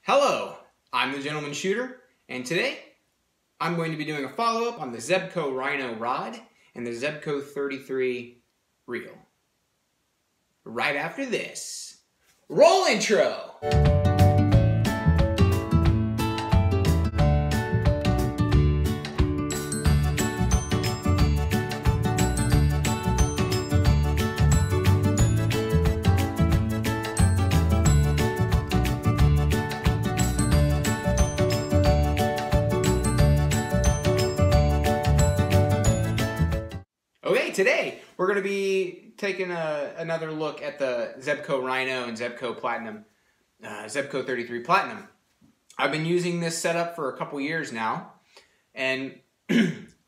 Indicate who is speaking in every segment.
Speaker 1: Hello, I'm the Gentleman Shooter, and today I'm going to be doing a follow-up on the Zebco Rhino rod and the Zebco 33 reel. Right after this, roll intro! Okay, today we're going to be taking another look at the Zebco Rhino and Zebco Platinum, Zebco 33 Platinum. I've been using this setup for a couple years now, and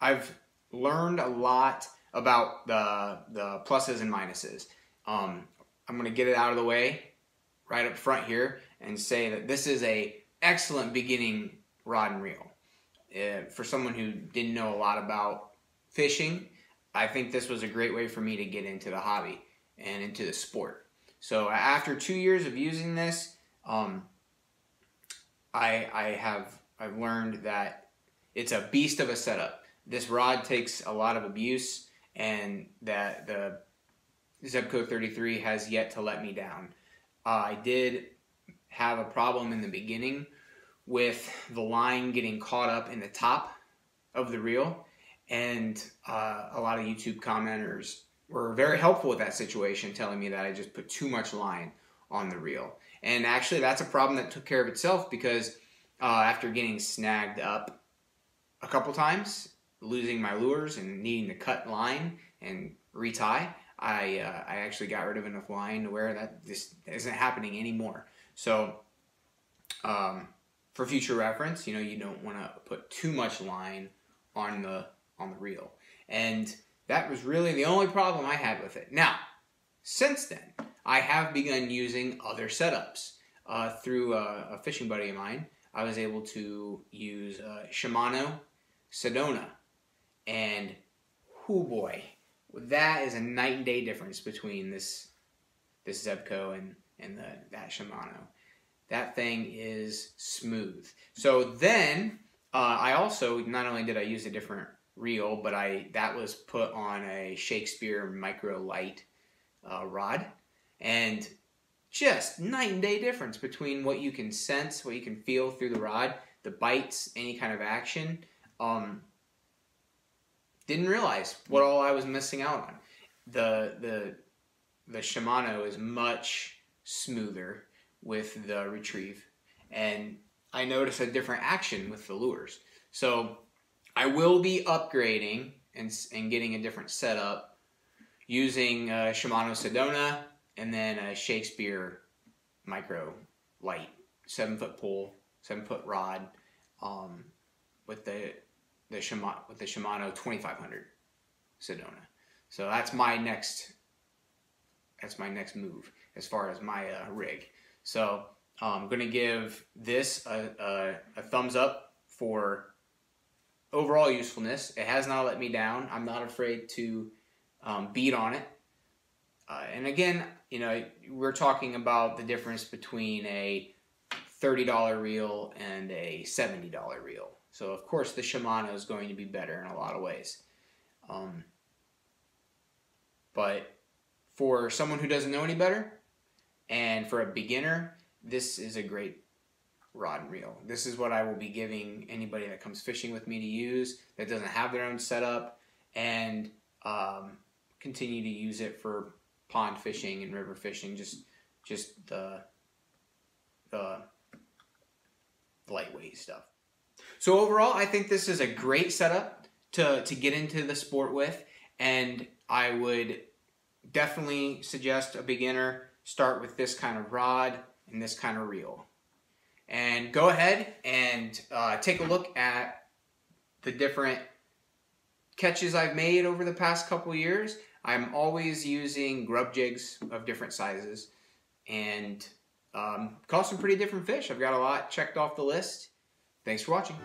Speaker 1: I've learned a lot about the pluses and minuses. I'm going to get it out of the way right up front here and say that this is an excellent beginning rod and reel. For someone who didn't know a lot about fishing, I think this was a great way for me to get into the hobby and into the sport. So after 2 years of using this, I've learned that it's a beast of a setup. This rod takes a lot of abuse, and that the Zebco 33 has yet to let me down. I did have a problem in the beginning with the line getting caught up in the top of the reel. And a lot of YouTube commenters were very helpful with that situation, telling me that I just put too much line on the reel. And actually, that's a problem that took care of itself, because after getting snagged up a couple times, losing my lures and needing to cut line and retie, I actually got rid of enough line to where that this isn't happening anymore. So for future reference, you don't want to put too much line on the reel. And that was really the only problem I had with it. Now, since then, I have begun using other setups. Through a fishing buddy of mine, I was able to use Shimano Sedona. And, oh boy, that is a night and day difference between this Zebco and that Shimano. That thing is smooth. So then, I also, not only did I use a different reel, but that was put on a Shakespeare Micro Light rod, and just night and day difference between what you can sense, what you can feel through the rod, the bites, any kind of action. Didn't realize what all I was missing out on. The Shimano is much smoother with the retrieve, and I noticed a different action with the lures. So I will be upgrading and getting a different setup using Shimano Sedona, and then a Shakespeare Micro Light 7-foot pole, 7-foot rod, with the Shimano 2500 Sedona. So that's my next move as far as my rig. So I'm going to give this a thumbs up for overall usefulness. It has not let me down. I'm not afraid to beat on it. And again, we're talking about the difference between a $30 reel and a $70 reel. So of course the Shimano is going to be better in a lot of ways. But for someone who doesn't know any better, and for a beginner, this is a great rod and reel. This is what I will be giving anybody that comes fishing with me to use, that doesn't have their own setup, and continue to use it for pond fishing and river fishing, just the lightweight stuff. So overall, I think this is a great setup to get into the sport with, and I would definitely suggest a beginner start with this kind of rod and this kind of reel. And go ahead and take a look at the different catches I've made over the past couple years. I'm always using grub jigs of different sizes, and caught some pretty different fish. I've got a lot checked off the list. Thanks for watching.